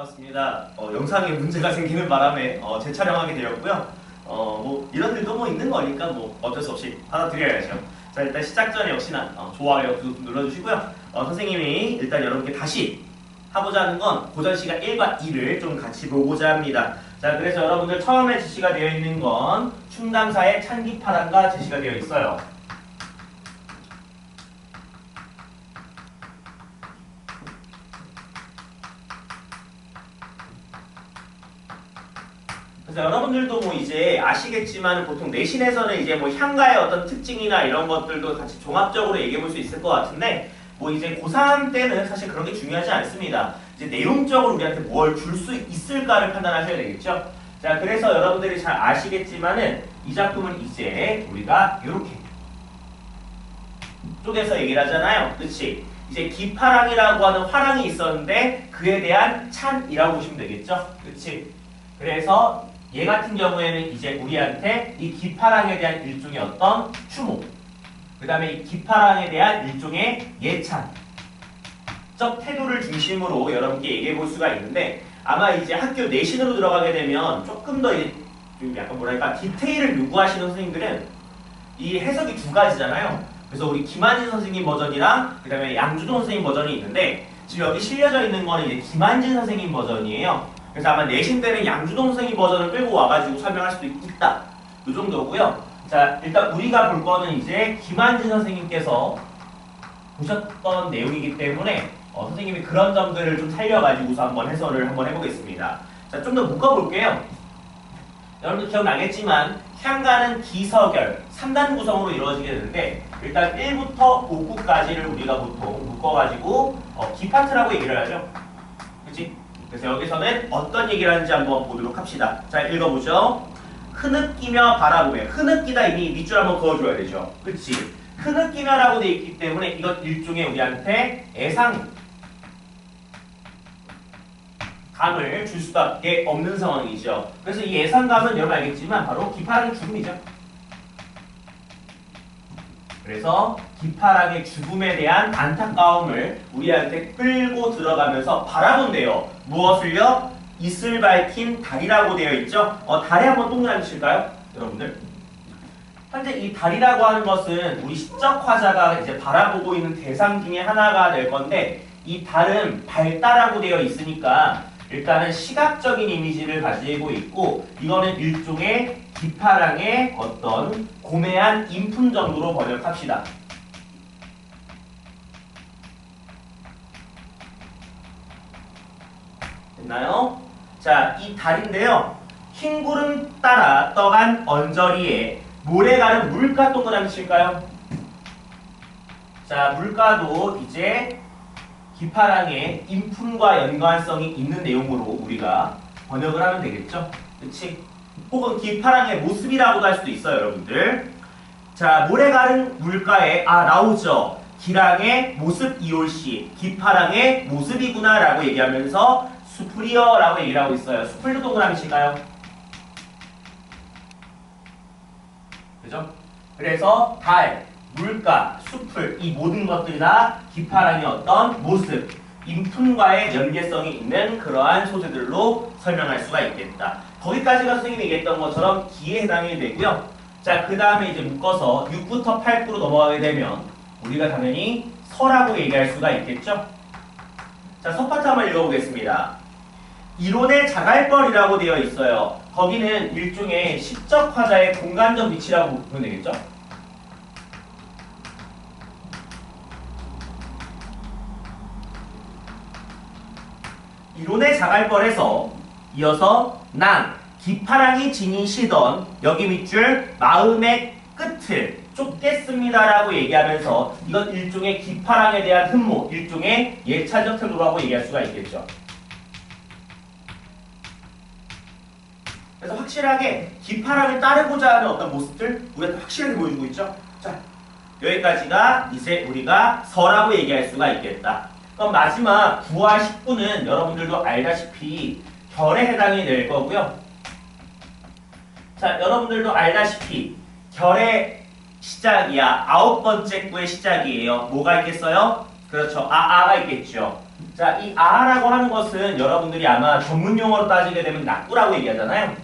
반갑습니다. 영상에 문제가 생기는 바람에 재촬영하게 되었고요. 뭐 이런 일도 뭐 있는 거니까 뭐 어쩔 수 없이 받아들여야죠. 자, 일단 시작 전에 역시나 좋아요, 구독 좀 눌러주시고요. 선생님이 일단 여러분께 다시 하고자 하는 건 고전 시간 1과 2를 좀 같이 보고자 합니다. 자, 그래서 여러분들 처음에 제시가 되어 있는 건 충담사의 찬기파랑과 제시가 되어 있어요. 그래서 여러분들도 뭐 이제 아시겠지만 보통 내신에서는 이제 뭐 향가의 어떤 특징이나 이런 것들도 같이 종합적으로 얘기해 볼 수 있을 것 같은데 뭐 이제 고3 때는 사실 그런 게 중요하지 않습니다. 이제 내용적으로 우리한테 뭘 줄 수 있을까를 판단하셔야 되겠죠. 자, 그래서 여러분들이 잘 아시겠지만은 이 작품은 이제 우리가 이렇게 쪽에서 얘기를 하잖아요. 그치? 이제 기파랑이라고 하는 화랑이 있었는데 그에 대한 찬이라고 보시면 되겠죠. 그치? 그래서 얘 같은 경우에는 이제 우리한테 이 기파랑에 대한 일종의 어떤 추모, 그 다음에 이 기파랑에 대한 일종의 예찬적 태도를 중심으로 여러분께 얘기해 볼 수가 있는데 아마 이제 학교 내신으로 들어가게 되면 조금 더 이제 좀 약간 뭐랄까 디테일을 요구하시는 선생님들은 이 해석이 두 가지잖아요. 그래서 우리 김한진 선생님 버전이랑 그 다음에 양주동 선생님 버전이 있는데 지금 여기 실려져 있는 거는 이제 김한진 선생님 버전이에요. 그래서 아마 내신 때는 양주동 선생님 버전을 끌고 와가지고 설명할 수도 있다. 이 정도고요. 자, 일단 우리가 볼 거는 이제 김한진 선생님께서 보셨던 내용이기 때문에 선생님이 그런 점들을 좀 살려가지고서 한번 해설을 한번 해보겠습니다. 자, 좀 더 묶어볼게요. 여러분들 기억나겠지만 향가는 기서결 3단 구성으로 이루어지게 되는데 일단 1부터 5구까지를 우리가 보통 묶어가지고 기파트라고 얘기를 하죠. 그치? 그래서 여기서는 어떤 얘기를 하는지 한번 보도록 합시다. 자, 읽어보죠. 흐느끼며 바라보며. 흐느끼다 이미 밑줄 한번 그어줘야 되죠. 그치? 흐느끼며라고 되어 있기 때문에 이건 일종의 우리한테 예상감을 줄 수밖에 없는 상황이죠. 그래서 이 예상감은 여러분 알겠지만 바로 기파랑의 죽음이죠. 그래서 기파랑의 죽음에 대한 안타까움을 우리한테 끌고 들어가면서 바라본대요. 무엇을요? 이슬 밝힌 달이라고 되어 있죠. 달에 한번 동그라미 칠까요? 여러분들. 현재 이 달이라고 하는 것은 우리 시적 화자가 이제 바라보고 있는 대상 중에 하나가 될 건데 이 달은 밝다라고 되어 있으니까 일단은 시각적인 이미지를 가지고 있고 이거는 일종의 기파랑의 어떤 고매한 인품 정도로 번역합시다. 됐나요? 자, 이 달인데요. 흰 구름 따라 떠간 언저리에 모래가는 물가 동그라미 칠까요? 자, 물가도 이제 기파랑의 인품과 연관성이 있는 내용으로 우리가 번역을 하면 되겠죠? 그치? 혹은 기파랑의 모습이라고도 할 수도 있어요, 여러분들. 자, 모래 가른 물가에 나오죠. 기랑의 모습 이올시, 기파랑의 모습이구나 라고 얘기하면서 수풀이여 라고 얘기를 하고 있어요. 수풀도 동그라미 칠까요? 그죠? 그래서 달, 물가, 수풀 이 모든 것들이 다 기파랑의 어떤 모습, 인품과의 연계성이 있는 그러한 소재들로 설명할 수가 있겠다. 거기까지가 선생님이 얘기했던 것처럼 기에 해당이 되고요. 자, 그 다음에 이제 묶어서 6부터 8구로 넘어가게 되면 우리가 당연히 서라고 얘기할 수가 있겠죠. 자, 서 파트 한번 읽어보겠습니다. 이론의 자갈벌이라고 되어 있어요. 거기는 일종의 시적 화자의 공간적 위치라고 보면 되겠죠. 이론의 자갈벌에서 이어서 난, 기파랑이 지니시던 여기 밑줄 마음의 끝을 쫓겠습니다라고 얘기하면서 이건 일종의 기파랑에 대한 흠모, 일종의 예찬적 태도라고 얘기할 수가 있겠죠. 그래서 확실하게 기파랑을 따르고자 하는 어떤 모습들 우리한테 확실하게 보여주고 있죠. 자, 여기까지가 이제 우리가 서라고 얘기할 수가 있겠다. 그럼 마지막 9와 10부는 여러분들도 알다시피 결에 해당이 될 거고요. 자, 여러분들도 알다시피 결의 시작이야. 9번째 구의 시작이에요. 뭐가 있겠어요? 그렇죠. 아가 있겠죠. 자, 이 아라고 하는 것은 여러분들이 아마 전문 용어로 따지게 되면 낙구라고 얘기하잖아요.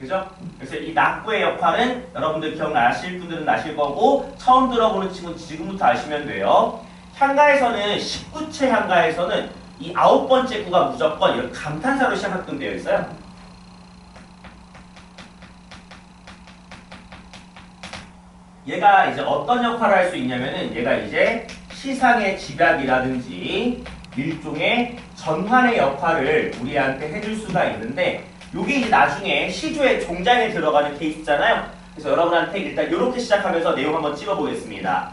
그죠? 그래서 이 낙구의 역할은 여러분들 기억나실 분들은 나실 거고 처음 들어보는 친구는 지금부터 아시면 돼요. 향가에서는 19채 향가에서는 이 9번째 구가 무조건 이렇게 감탄사로 시작하게끔 되어 있어요. 얘가 이제 어떤 역할을 할 수 있냐면은 얘가 이제 시상의 집약이라든지 일종의 전환의 역할을 우리한테 해줄 수가 있는데 요게 이제 나중에 시조의 종장에 들어가는 케이스잖아요. 그래서 여러분한테 일단 이렇게 시작하면서 내용 한번 찍어보겠습니다.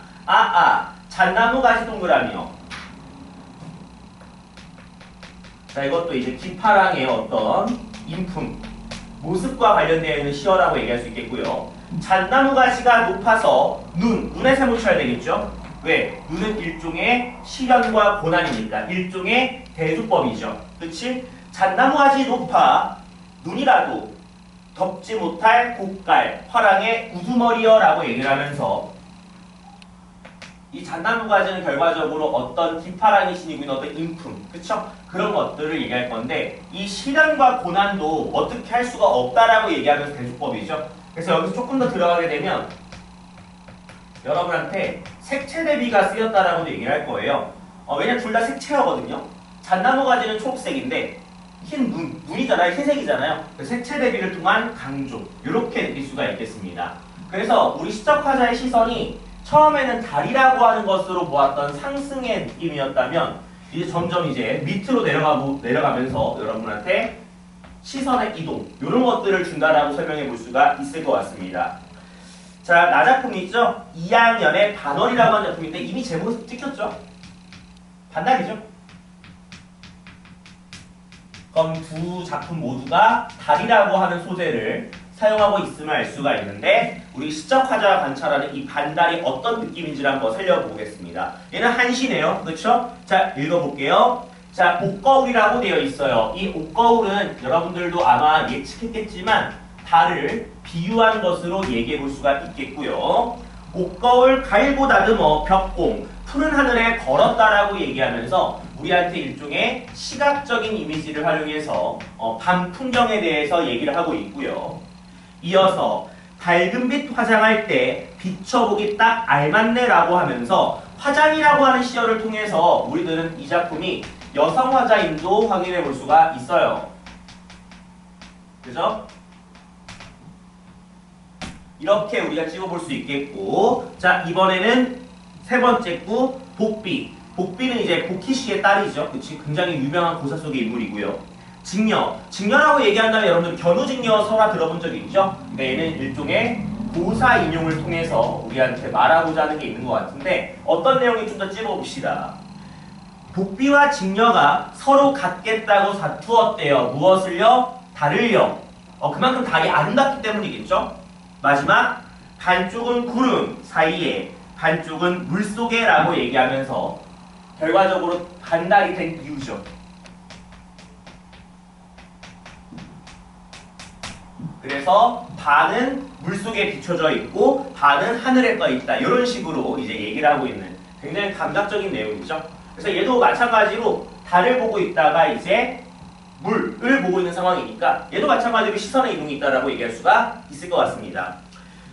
잣나무 가지 동그라미요. 자, 이것도 이제 기파랑의 어떤 인품, 모습과 관련되어 있는 시어라고 얘기할 수 있겠고요. 잣나무 가지가 높아서 눈에 세모쳐야 되겠죠? 왜? 눈은 일종의 시련과 고난이니까 일종의 대조법이죠. 그치? 잣나무 가지 높아 눈이라도 덮지 못할 곡갈, 화랑의 우두머리여라고 얘기를 하면서 이 잣나무 가지는 결과적으로 어떤 기파랑이 지니고 있는 어떤 인품, 그쵸? 그런 것들을 얘기할 건데 이 시련과 고난도 어떻게 할 수가 없다라고 얘기하면서 대조법이죠. 그래서 여기서 조금 더 들어가게 되면 여러분한테 색채 대비가 쓰였다라고도 얘기를 할 거예요. 왜냐면 둘 다 색채어거든요. 잣나무 가지는 초록색인데 흰 눈이잖아요. 흰색이잖아요. 색채 대비를 통한 강조 이렇게 느낄 수가 있겠습니다. 그래서 우리 시적화자의 시선이 처음에는 달이라고 하는 것으로 보았던 상승의 느낌이었다면 이제 점점 이제 밑으로 내려가면서 여러분한테 시선의 이동 이런 것들을 준다라고 설명해 볼 수가 있을 것 같습니다. 자, 나작품 있죠? 2학년의 반월이라고 하는 작품인데 이미 제목에서 찍혔죠? 반달이죠? 그럼 두 작품 모두가 달이라고 하는 소재를 사용하고 있음을 알 수가 있는데 우리 시적화자가 관찰하는 이 반달이 어떤 느낌인지를 한번 살려보겠습니다. 얘는 한시네요. 그렇죠? 자, 읽어볼게요. 자, 옥거울이라고 되어 있어요. 이 옥거울은 여러분들도 아마 예측했겠지만 달을 비유한 것으로 얘기해 볼 수가 있겠고요. 옥거울 가일보 다듬어 벽공 푸른 하늘에 걸었다라고 얘기하면서 우리한테 일종의 시각적인 이미지를 활용해서 밤 풍경에 대해서 얘기를 하고 있고요. 이어서 밝은 빛 화장할 때 비춰보기 딱 알맞네라고 하면서 화장이라고 하는 시어를 통해서 우리들은 이 작품이 여성 화자임도 확인해 볼 수가 있어요. 그죠? 이렇게 우리가 찍어볼 수 있겠고, 자, 이번에는 세 번째 구 복비. 복비는 이제 복희씨의 딸이죠. 그치? 굉장히 유명한 고사 속의 인물이고요. 직녀. 직녀라고 얘기한다면 여러분들 견우직녀 설화 들어본 적이 있죠? 그러니까 얘는 일종의 고사 인용을 통해서 우리한테 말하고자 하는 게 있는 것 같은데 어떤 내용이 좀 더 찝어봅시다. 복비와 직녀가 서로 갖겠다고 다투었대요. 무엇을요? 달을요. 그만큼 달이 아름답기 때문이겠죠? 마지막 반쪽은 구름 사이에 반쪽은 물속에 라고 얘기하면서 결과적으로 반달이 된 이유죠. 그래서 반은 물속에 비춰져 있고 반은 하늘에 떠 있다. 이런 식으로 이제 얘기를 하고 있는 굉장히 감각적인 내용이죠. 그래서 얘도 마찬가지로 달을 보고 있다가 이제 물을 보고 있는 상황이니까 얘도 마찬가지로 시선의 이동이 있다라고 얘기할 수가 있을 것 같습니다.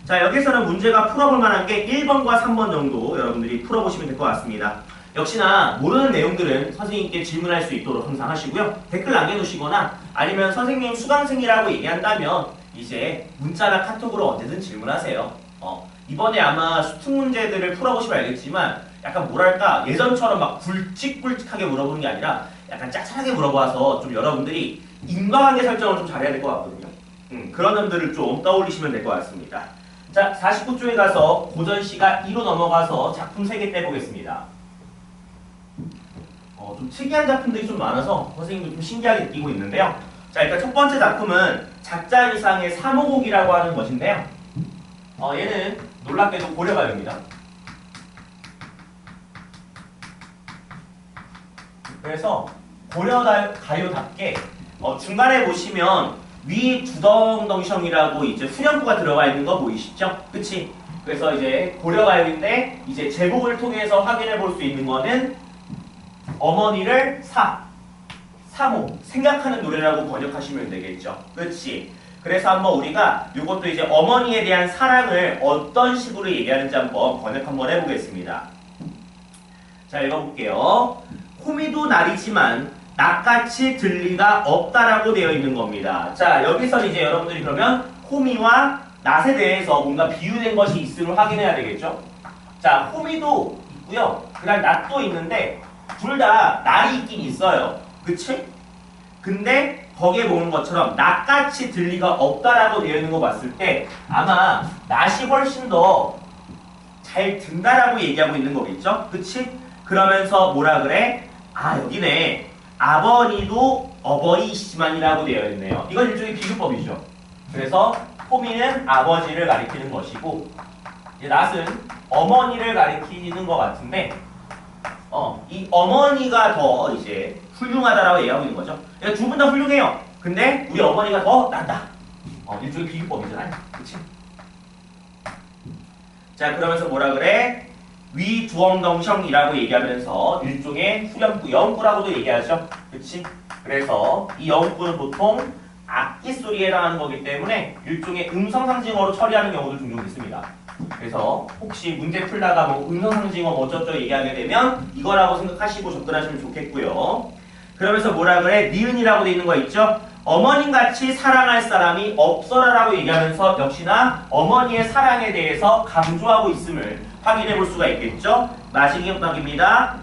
자, 여기서는 문제가 풀어볼 만한 게 1번과 3번 정도 여러분들이 풀어보시면 될 것 같습니다. 역시나 모르는 내용들은 선생님께 질문할 수 있도록 항상 하시고요. 댓글 남겨놓으시거나 아니면 선생님 수강생이라고 얘기한다면 이제 문자나 카톡으로 언제든 질문하세요. 이번에 아마 수특 문제들을 풀어보시면 알겠지만 약간 뭐랄까 예전처럼 막 굵직굵직하게 물어보는 게 아니라 약간 짜잘하게 물어봐서 좀 여러분들이 인과관계 설정을 좀 잘해야 될 것 같거든요. 그런 점들을 좀 떠올리시면 될 것 같습니다. 자, 49쪽에 가서 고전시가 2로 넘어가서 작품 3개 떼보겠습니다. 좀 특이한 작품들이 좀 많아서 선생님도 좀 신기하게 느끼고 있는데요. 자, 일단 첫 번째 작품은 작자 이상의 사모곡이라고 하는 것인데요. 얘는 놀랍게도 고려가요입니다. 그래서 고려가요답게 중간에 보시면 위 두덩덩성이라고 이제 후렴구가 들어가 있는 거 보이시죠? 그치? 그래서 이제 고려가요인데 이제 제목을 통해서 확인해 볼 수 있는 거는 어머니를 사모 생각하는 노래라고 번역하시면 되겠죠. 그렇지? 그래서 한번 우리가 이것도 이제 어머니에 대한 사랑을 어떤 식으로 얘기하는지 한번 번역 한번 해보겠습니다. 자, 읽어볼게요. 호미도 날이지만 낫같이 들리가 없다라고 되어 있는 겁니다. 자, 여기서 이제 여러분들이 그러면 호미와 낫에 대해서 뭔가 비유된 것이 있음을 확인해야 되겠죠. 자, 호미도 있고요. 그 다음 낫도 있는데 둘 다 날이 있긴 있어요. 그치? 근데 거기에 보는 것처럼 낫같이 들리가 없다라고 되어 있는 거 봤을 때 아마 낫이 훨씬 더 잘 든다라고 얘기하고 있는 거겠죠? 그치? 그러면서 뭐라 그래? 아, 여기네. 아버니도 어버이시만이라고 되어 있네요. 이건 일종의 비유법이죠. 그래서 호미는 아버지를 가리키는 것이고 이제 낫은 어머니를 가리키는 것 같은데 이 어머니가 더 이제 훌륭하다라고 얘기하고 있는 거죠. 그러니까 두 분 다 훌륭해요. 근데 우리 어머니가 더 낫다. 일종의 비유법이잖아요. 그치? 자, 그러면서 뭐라 그래? 위두엉덩성이라고 얘기하면서 일종의 후렴구, 영구라고도 얘기하죠. 그치? 그래서 이 영구는 보통 악기 소리에 해당하는 거기 때문에 일종의 음성상징어로 처리하는 경우도 종종 있습니다. 그래서 혹시 문제 풀다가 뭐 음성상징어 어쩌죠 얘기하게 되면 이거라고 생각하시고 접근하시면 좋겠고요. 그러면서 뭐라 그래? 니은이라고 돼 있는 거 있죠? 어머님같이 사랑할 사람이 없어라라고 얘기하면서 역시나 어머니의 사랑에 대해서 강조하고 있음을 확인해 볼 수가 있겠죠? 마지막입니다.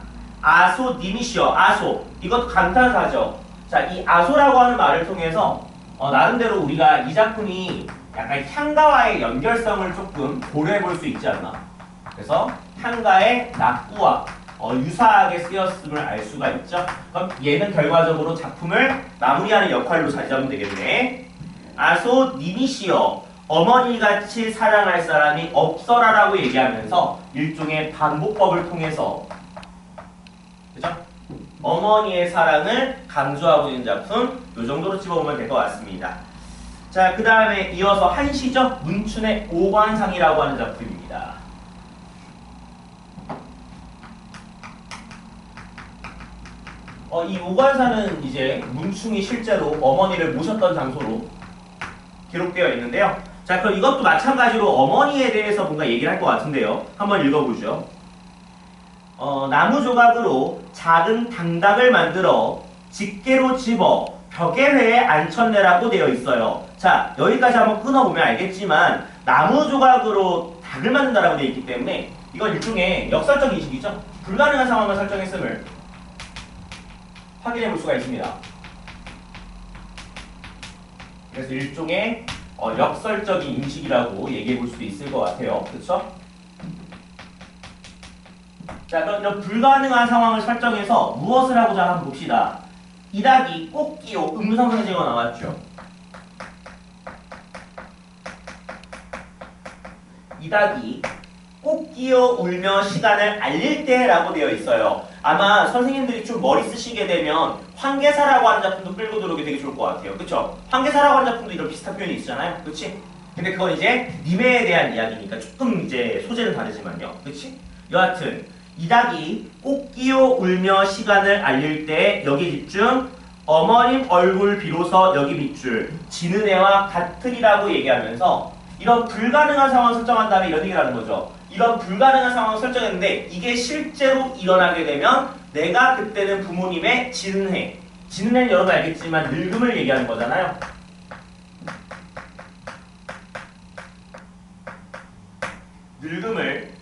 아소님이시여. 아소. 이것도 감탄사죠. 자, 이 아소라고 하는 말을 통해서 나름대로 우리가 이 작품이 약간 향가와의 연결성을 조금 고려해 볼 수 있지 않나. 그래서 향가의 낙구와 유사하게 쓰였음을 알 수가 있죠. 그럼 얘는 결과적으로 작품을 마무리하는 역할로 자리잡으면 되겠네. 아소님이시여. 어머니같이 사랑할 사람이 없어라라고 얘기하면서 일종의 반복법을 통해서 그죠? 어머니의 사랑을 강조하고 있는 작품 이 정도로 집어보면 될 것 같습니다. 자, 그 다음에 이어서 한시죠. 문춘의 오관상이라고 하는 작품입니다. 이 오관산은 이제 문충이 실제로 어머니를 모셨던 장소로 기록되어 있는데요. 자, 그럼 이것도 마찬가지로 어머니에 대해서 뭔가 얘기를 할 것 같은데요. 한번 읽어보죠. 나무 조각으로 작은 당닭을 만들어 집게로 집어 벽에 회에 앉혔네라고 되어 있어요. 자, 여기까지 한번 끊어보면 알겠지만 나무 조각으로 닭을 만든다라고 되어 있기 때문에 이건 일종의 역설적 인식이죠. 불가능한 상황을 설정했음을 확인해 볼 수가 있습니다. 그래서 일종의 역설적인 인식이라고 얘기해 볼 수도 있을 것 같아요. 그렇죠? 자, 그럼 이런 불가능한 상황을 설정해서 무엇을 하고자 한번 봅시다. 이 닭이 꽃기호 음성상징어 나왔죠. 이 닭이 꽃기어 울며 시간을 알릴 때라고 되어 있어요. 아마 선생님들이 좀 머리 쓰시게 되면 황계사라고 하는 작품도 끌고 들어오기 되게 좋을 것 같아요. 그쵸? 황계사라고 하는 작품도 이런 비슷한 표현이 있잖아요. 그치? 근데 그건 이제 님에 대한 이야기니까 조금 이제 소재는 다르지만요. 그치? 여하튼 이 닭이 꽃기어 울며 시간을 알릴 때 여기 집중, 어머님 얼굴 비로소 여기 밑줄, 지는 애와 같으리라고 얘기하면서 이런 불가능한 상황을 설정한 다음에 이런 얘기를 하는 거죠. 이런 불가능한 상황을 설정했는데 이게 실제로 일어나게 되면 내가 그때는 부모님의 지는 해, 지는 해는 여러분 알겠지만 늙음을 얘기하는 거잖아요. 늙음을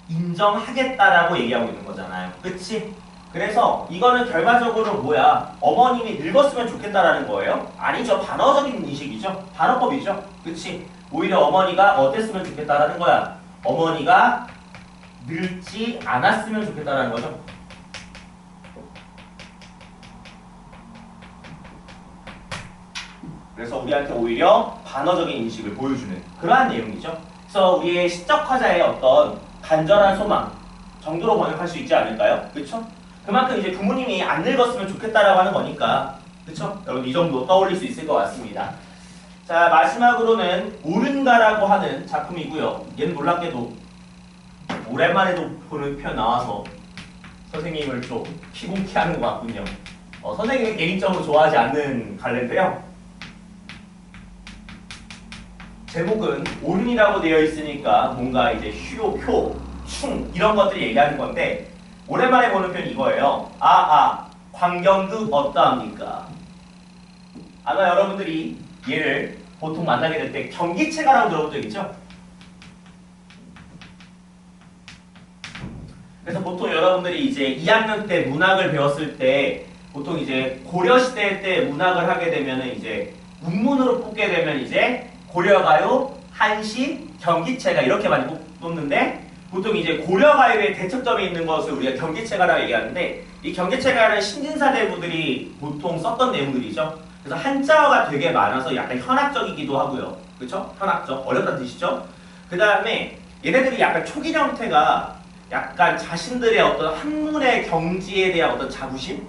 인정하겠다라고 얘기하고 있는 거잖아요. 그치? 그래서 이거는 결과적으로 뭐야? 어머님이 늙었으면 좋겠다라는 거예요? 아니죠. 반어적인 인식이죠. 반어법이죠. 그치? 오히려 어머니가 어땠으면 좋겠다라는 거야. 어머니가 늙지 않았으면 좋겠다라는 거죠. 그래서 우리한테 오히려 반어적인 인식을 보여주는 그러한 내용이죠. 그래서 우리의 시적 화자의 어떤 간절한 소망 정도로 번역할 수 있지 않을까요? 그렇죠? 그만큼 이제 부모님이 안 늙었으면 좋겠다라고 하는 거니까, 그렇죠? 여러분 이 정도 떠올릴 수 있을 것 같습니다. 자, 마지막으로는 오른가라고 하는 작품이고요. 얘는 놀랍게도 오랜만에도 보는 편 나와서 선생님을 좀 피곤케 하는 것 같군요. 선생님이 개인적으로 좋아하지 않는 갈래인데요. 제목은 오른이라고 되어 있으니까 뭔가 이제 효, 충 이런 것들 얘기하는 건데 오랜만에 보는 편 이거예요. 광경극 어떠합니까? 아마 여러분들이 얘를 보통 만나게 될 때 경기체가라고 들어본 적 있죠? 그래서 보통 여러분들이 이제 2학년 때 문학을 배웠을 때 보통 이제 고려시대 때 문학을 하게 되면은 이제 운문으로 뽑게 되면 이제 고려가요, 한시, 경기체가 이렇게 많이 뽑는데 보통 이제 고려가요의 대척점에 있는 것을 우리가 경기체가라고 얘기하는데 이 경기체가는 신진사대부들이 보통 썼던 내용들이죠. 그래서 한자어가 되게 많아서 약간 현학적이기도 하고요. 그렇죠? 현학적. 어렵다는 뜻이죠. 그 다음에 얘네들이 약간 초기 형태가 약간 자신들의 어떤 학문의 경지에 대한 어떤 자부심?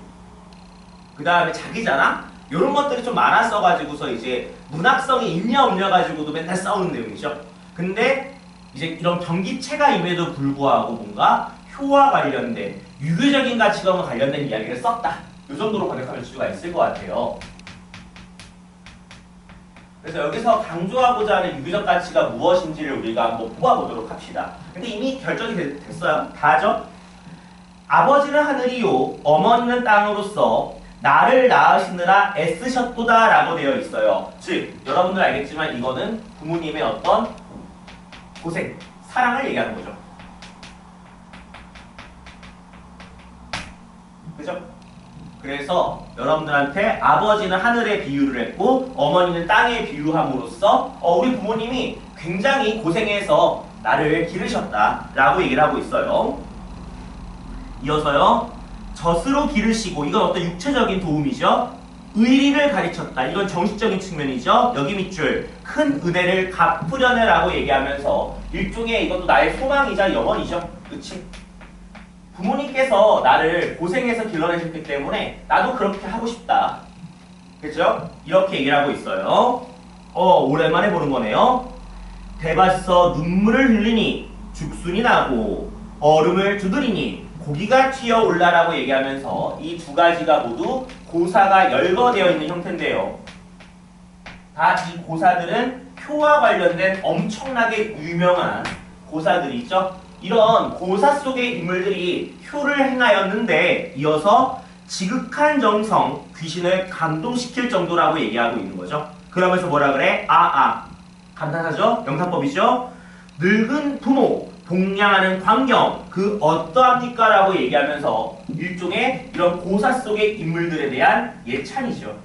그 다음에 자기 자랑? 이런 것들이 좀 많았어가지고서 이제 문학성이 있냐 없냐 가지고도 맨날 싸우는 내용이죠. 근데 이제 이런 경기체가임에도 불구하고 뭔가 효와 관련된 유교적인 가치관과 관련된 이야기를 썼다. 이 정도로 번역하면 수가 있을 것 같아요. 그래서 여기서 강조하고자 하는 유교적 가치가 무엇인지를 우리가 한번 뽑아보도록 합시다. 근데 이미 결정이 됐어요. 다죠? 아버지는 하늘이요 어머니는 땅으로서 나를 낳으시느라 애쓰셨도다 라고 되어 있어요. 즉 여러분들 알겠지만 이거는 부모님의 어떤 고생, 사랑을 얘기하는 거죠. 그죠? 그래서 여러분들한테 아버지는 하늘에 비유를 했고 어머니는 땅에 비유함으로써 우리 부모님이 굉장히 고생해서 나를 기르셨다 라고 얘기를 하고 있어요. 이어서요. 젖으로 기르시고 이건 어떤 육체적인 도움이죠. 의리를 가르쳤다. 이건 정식적인 측면이죠. 여기 밑줄 큰 은혜를 갚으려네 라고 얘기하면서 일종의 이것도 나의 소망이자 영원이죠. 그치? 부모님께서 나를 고생해서 길러내셨기 때문에 나도 그렇게 하고 싶다. 그죠? 이렇게 얘기를 하고 있어요. 오랜만에 보는 거네요. 대밭에서 눈물을 흘리니 죽순이 나고 얼음을 두드리니 고기가 튀어올라라고 얘기하면서 이 두 가지가 모두 고사가 열거되어 있는 형태인데요. 다 이 고사들은 효와 관련된 엄청나게 유명한 고사들이죠. 이런 고사 속의 인물들이 효를 행하였는데 이어서 지극한 정성, 귀신을 감동시킬 정도라고 얘기하고 있는 거죠. 그러면서 뭐라 그래? 감탄하죠? 영상법이죠. 늙은 부모, 복량하는 광경, 그 어떠합니까? 라고 얘기하면서 일종의 이런 고사 속의 인물들에 대한 예찬이죠.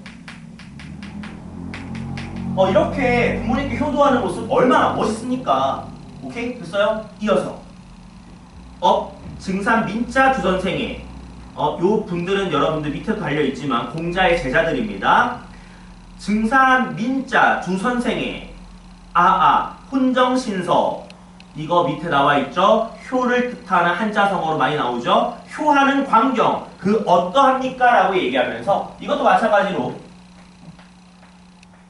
이렇게 부모님께 효도하는 모습 얼마나 멋있습니까? 오케이? 됐어요? 이어서 증산 민자 두 선생의 요 분들은 여러분들 밑에 달려있지만 공자의 제자들입니다. 증산 민자 두 선생의 혼정신서 이거 밑에 나와있죠. 효를 뜻하는 한자성어로 많이 나오죠. 효하는 광경 그 어떠합니까? 라고 얘기하면서 이것도 마찬가지로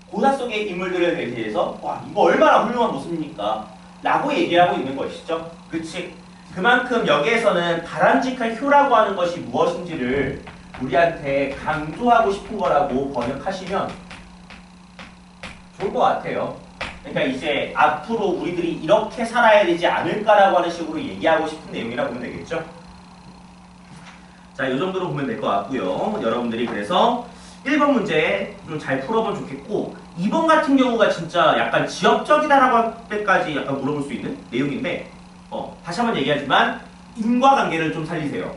고사 속의 인물들에 대해서 와 이거 얼마나 훌륭한 모습입니까? 라고 얘기하고 있는 것이죠. 그치? 그만큼 여기에서는 바람직한 효라고 하는 것이 무엇인지를 우리한테 강조하고 싶은 거라고 번역하시면 좋을 것 같아요. 그러니까 이제 앞으로 우리들이 이렇게 살아야 되지 않을까라고 하는 식으로 얘기하고 싶은 내용이라고 보면 되겠죠. 자, 이 정도로 보면 될 것 같고요. 여러분들이 그래서 1번 문제 좀 잘 풀어보면 좋겠고 2번 같은 경우가 진짜 약간 지역적이다라고 할 때까지 약간 물어볼 수 있는 내용인데 다시 한번 얘기하지만 인과관계를 좀 살리세요.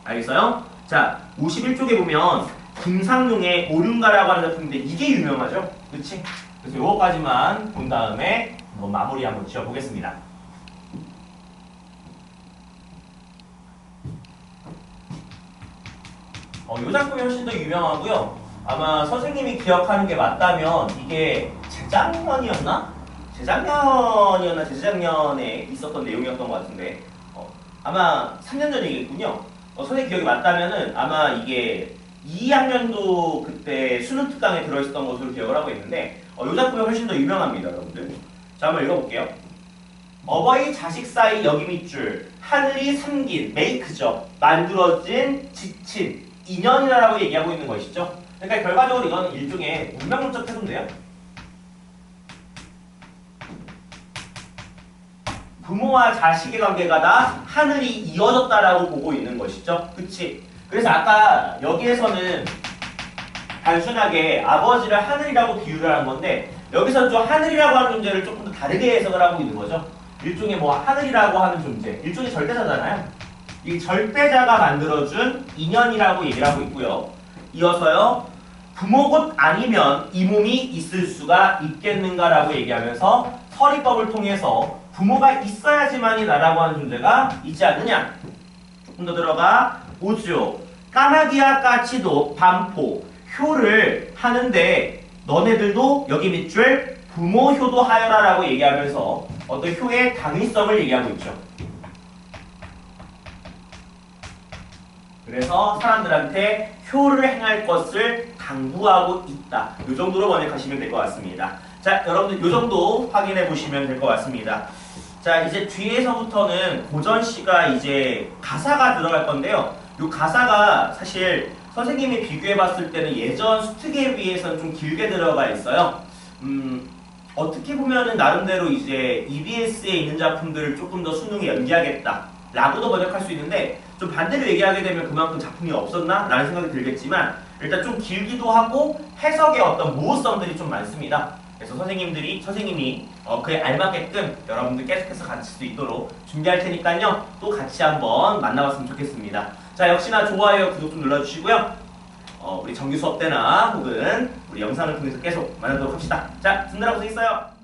알겠어요? 자, 51쪽에 보면 김상용의 오륜가라고 하는 작품인데 이게 유명하죠? 그치? 그래서 요거까지만 본 다음에 한번 마무리 한번 지어보겠습니다. 요 작품이 훨씬 더 유명하고요. 아마 선생님이 기억하는 게 맞다면 이게 재작년이었나? 재작년에 있었던 내용이었던 것 같은데 아마 3년 전이겠군요. 선생님 기억이 맞다면은 아마 이게 2학년도 그때 수능 특강에 들어있었던 것으로 기억을 하고 있는데 이 작품이 훨씬 더 유명합니다, 여러분들. 자, 한번 읽어볼게요. 어버이 자식 사이 여기밑줄 하늘이 삼긴 메이크죠. 만들어진 지친 인연이라고 얘기하고 있는 것이죠. 그러니까 결과적으로 이거는 일종의 문명론적 태도인데요. 부모와 자식의 관계가 다 하늘이 이어졌다라고 보고 있는 것이죠. 그치? 그래서 아까 여기에서는 단순하게 아버지를 하늘이라고 비유를 한 건데 여기서는 좀 하늘이라고 하는 존재를 조금 더 다르게 해석을 하고 있는 거죠. 일종의 뭐 하늘이라고 하는 존재, 일종의 절대자잖아요. 이 절대자가 만들어준 인연이라고 얘기를 하고 있고요. 이어서요. 부모 곧 아니면 이 몸이 있을 수가 있겠는가라고 얘기하면서 서리법을 통해서 부모가 있어야지만이 나라고 하는 존재가 있지 않느냐. 조금 더 들어가 보죠. 까마귀와 까치도 반포, 효를 하는데 너네들도 여기 밑줄 부모 효도 하여라라고 얘기하면서 어떤 효의 당위성을 얘기하고 있죠. 그래서 사람들한테 효를 행할 것을 당부하고 있다. 이 정도로 번역하시면 될 것 같습니다. 자, 여러분들 이 정도 확인해 보시면 될 것 같습니다. 자, 이제 뒤에서부터는 고전시가 이제 가사가 들어갈 건데요. 이 가사가 사실 선생님이 비교해 봤을 때는 예전 수특에 비해서는 좀 길게 들어가 있어요. 어떻게 보면은 나름대로 이제 EBS에 있는 작품들을 조금 더 수능에 연기하겠다 라고도 번역할 수 있는데 좀 반대로 얘기하게 되면 그만큼 작품이 없었나? 라는 생각이 들겠지만 일단 좀 길기도 하고 해석의 어떤 모호성들이 좀 많습니다. 그래서 선생님이 그에 알맞게끔 여러분들 계속해서 가르칠 수 있도록 준비할 테니까요. 또 같이 한번 만나봤으면 좋겠습니다. 자, 역시나 좋아요, 구독 좀 눌러주시고요. 우리 정규 수업 때나 혹은 우리 영상을 통해서 계속 만나도록 합시다. 자, 듣느라 고생했어요.